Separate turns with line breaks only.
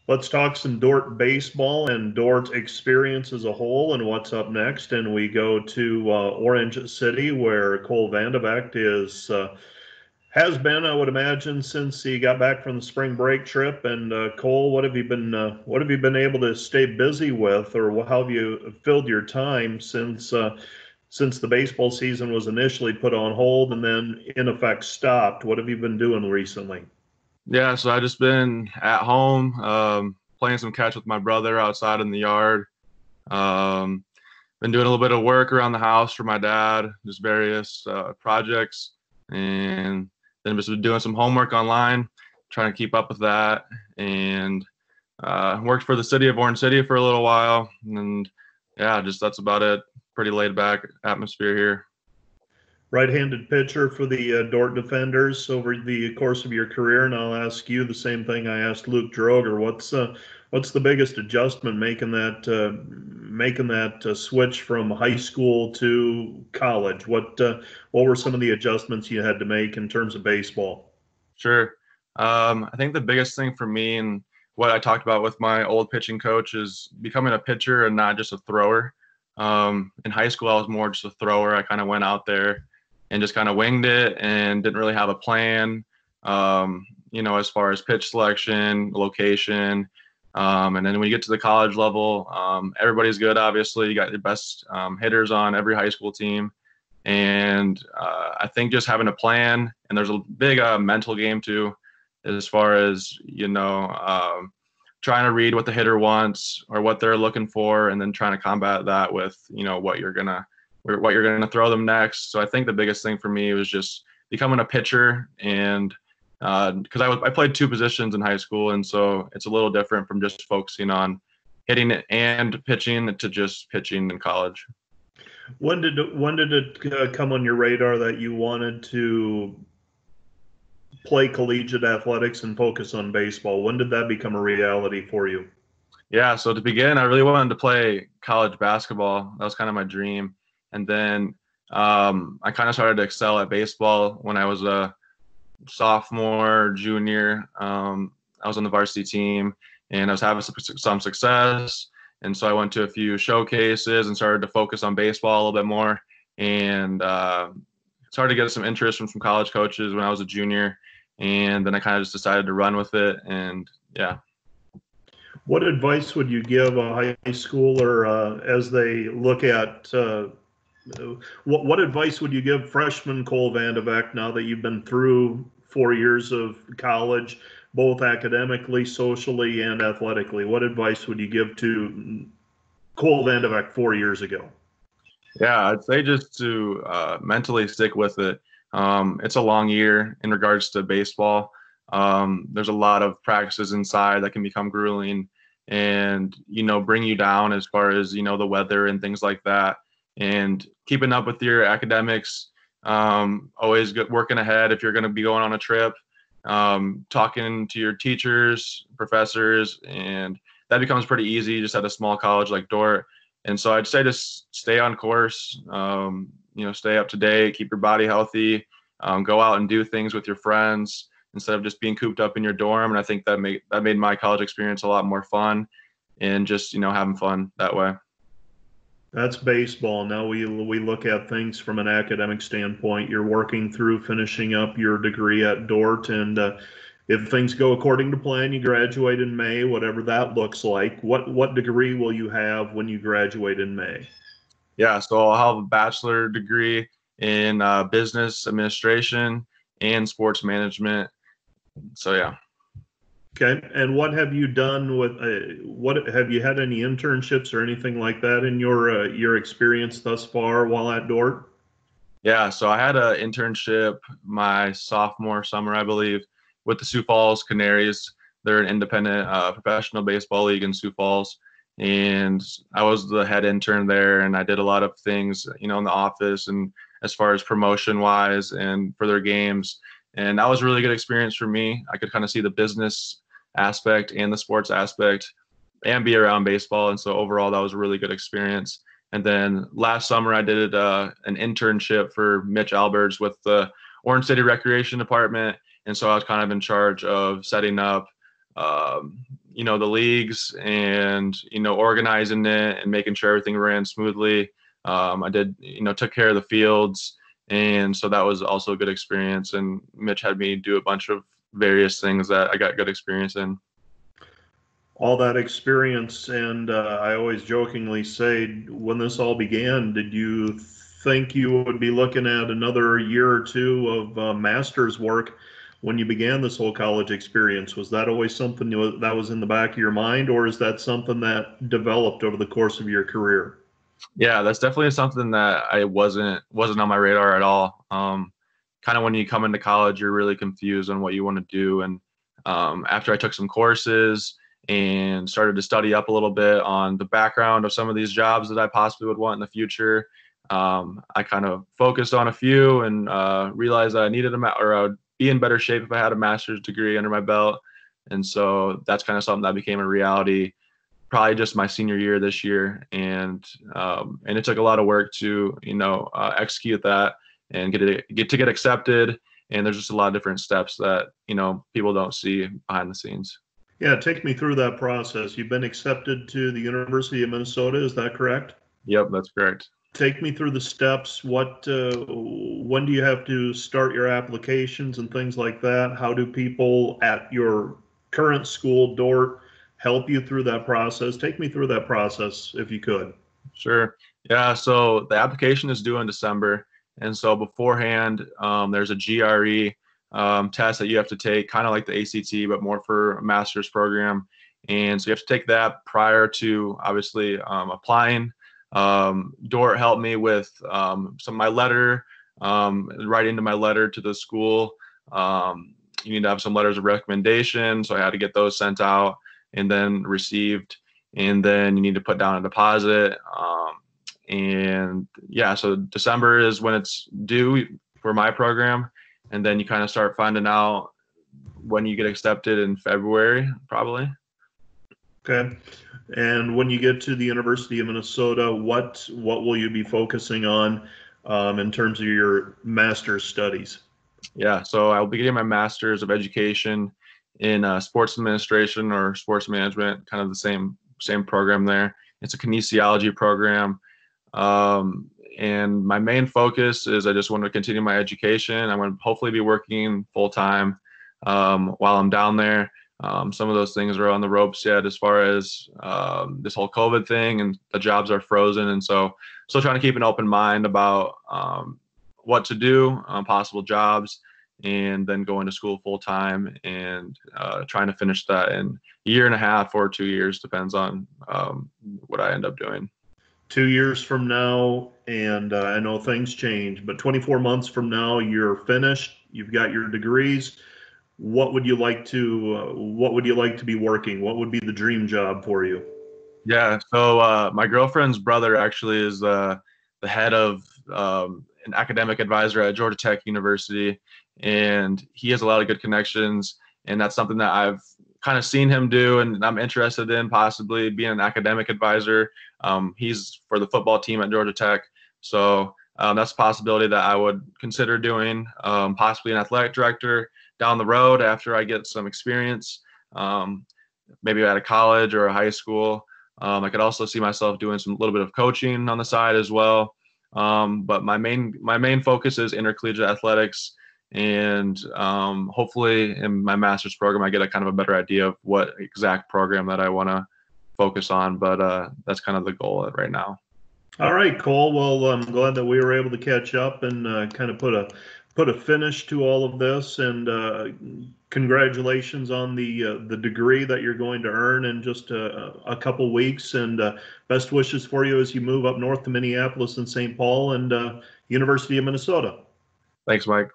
Let's talk some Dordt baseball and Dordt experience as a whole and what's up next. And we go to Orange City, where Cole Vande Vegte has been, I would imagine, since he got back from the spring break trip. And Cole, what have you been able to stay busy with, or how have you filled your time since the baseball season was initially put on hold and then in effect stopped? What have you been doing recently?
Yeah, so I just been at home, playing some catch with my brother outside in the yard. Um, been doing a little bit of work around the house for my dad, just various projects, and then just been doing some homework online, trying to keep up with that. And worked for the city of Orange City for a little while, and yeah, just that's about it. Pretty laid back atmosphere here.
Right-handed pitcher for the Dordt Defenders over the course of your career, and I'll ask you the same thing I asked Luke Droger. What's the biggest adjustment making that switch from high school to college? What were some of the adjustments you had to make in terms of baseball?
Sure. I think the biggest thing for me and what I talked about with my old pitching coach is becoming a pitcher and not just a thrower. In high school, I was more just a thrower. I kind of went out there and just kind of winged it and didn't really have a plan, as far as pitch selection, location. And then when you get to the college level, everybody's good, obviously. You got your best hitters on every high school team. And I think just having a plan, and there's a big mental game too, as far as trying to read what the hitter wants or what they're looking for, and then trying to combat that with what you're gonna throw them next. So I think the biggest thing for me was just becoming a pitcher, and because I played two positions in high school, and so it's a little different from just focusing on hitting it and pitching to just pitching in college.
When did it come on your radar that you wanted to play collegiate athletics and focus on baseball? When did that become a reality for you?
Yeah, so to begin, I really wanted to play college basketball. That was kind of my dream. And then I kind of started to excel at baseball when I was a sophomore, junior. I was on the varsity team and I was having some success. And so I went to a few showcases and started to focus on baseball a little bit more. And started to get some interest from some college coaches when I was a junior. And then I kind of just decided to run with it. And yeah.
What advice would you give a high schooler as they look at what advice would you give freshman Cole Vande Vegte now that you've been through 4 years of college, both academically, socially, and athletically? What advice would you give to Cole Vande Vegte 4 years ago?
Yeah, I'd say just to mentally stick with it. It's a long year in regards to baseball. There's a lot of practices inside that can become grueling and, bring you down as far as, the weather and things like that. And keeping up with your academics, always working ahead if you're going to be going on a trip, talking to your teachers, professors, and that becomes pretty easy just at a small college like Dordt. And so I'd say just stay on course, stay up to date, keep your body healthy, go out and do things with your friends instead of just being cooped up in your dorm. And I think that made my college experience a lot more fun and just, having fun that way.
That's baseball. Now we look at things from an academic standpoint. You're working through finishing up your degree at Dordt, and if things go according to plan, you graduate in May, whatever that looks like. What degree will you have when you graduate in May?
Yeah, so I'll have a bachelor degree in business administration and sports management. So yeah.
Okay, and what have you done with what have you had any internships or anything like that in your experience thus far while at Dordt?
Yeah, so I had an internship my sophomore summer, I believe, with the Sioux Falls Canaries. They're an independent professional baseball league in Sioux Falls, and I was the head intern there, and I did a lot of things, in the office and as far as promotion wise and for their games. And that was a really good experience for me. I could kind of see the business aspect and the sports aspect and be around baseball. And so overall, that was a really good experience. And then last summer, I did an internship for Mitch Alberts with the Orange City Recreation Department. And so I was kind of in charge of setting up, the leagues and, organizing it and making sure everything ran smoothly. I did, took care of the fields. And so that was also a good experience. And Mitch had me do a bunch of various things that I got good experience in.
All that experience, and I always jokingly say, when this all began, did you think you would be looking at another year or two of master's work when you began this whole college experience? Was that always something that was in the back of your mind, or is that something that developed over the course of your career?
Yeah, that's definitely something that I wasn't on my radar at all. Kind of when you come into college, you're really confused on what you want to do. And after I took some courses and started to study up a little bit on the background of some of these jobs that I possibly would want in the future, I kind of focused on a few and realized that I needed or I would be in better shape if I had a master's degree under my belt. And so that's kind of something that became a reality probably just my senior year this year, and it took a lot of work to execute that and get accepted. And there's just a lot of different steps that people don't see behind the scenes.
Yeah, take me through that process. You've been accepted to the University of Minnesota, is that correct?
Yep, that's correct.
Take me through the steps. When do you have to start your applications and things like that? How do people at your current school, Dordt, help you through that process? Take me through that process if you could.
Sure. Yeah. So the application is due in December. And so beforehand, there's a GRE test that you have to take, kind of like the ACT, but more for a master's program. And so you have to take that prior to obviously applying. Dordt helped me with some of my letter, writing into my letter to the school. You need to have some letters of recommendation. So I had to get those sent out and then received. And then you need to put down a deposit. And yeah, so December is when it's due for my program. And then you kind of start finding out when you get accepted in February, probably.
Okay. And when you get to the University of Minnesota, what will you be focusing on in terms of your master's studies?
Yeah, so I'll be getting my master's of education in sports administration or sports management, kind of the same program there. It's a kinesiology program. And my main focus is I just want to continue my education. I'm going to hopefully be working full time while I'm down there. Some of those things are on the ropes yet as far as this whole COVID thing, and the jobs are frozen. And so still trying to keep an open mind about what to do, possible jobs, and then going to school full time and trying to finish that in a year and a half or 2 years, depends on what I end up doing.
2 years from now, and I know things change, but 24 months from now, you're finished. You've got your degrees. What would you like to be working? What would be the dream job for you?
Yeah, so my girlfriend's brother actually is the head of an academic advisor at Georgia Tech University, and he has a lot of good connections, and that's something that I've kind of seen him do, and I'm interested in possibly being an academic advisor. He's for the football team at Georgia Tech, so that's a possibility that I would consider doing, possibly an athletic director down the road after I get some experience, maybe at a college or a high school. I could also see myself doing some little bit of coaching on the side as well. But my main focus is intercollegiate athletics, and hopefully in my master's program I get a kind of a better idea of what exact program that I want to focus on. But that's kind of the goal right now.
All right, Cole. Well, I'm glad that we were able to catch up and kind of put a finish to all of this. And congratulations on the degree that you're going to earn in just a couple weeks. And best wishes for you as you move up north to Minneapolis and St. Paul and University of Minnesota.
Thanks, Mike.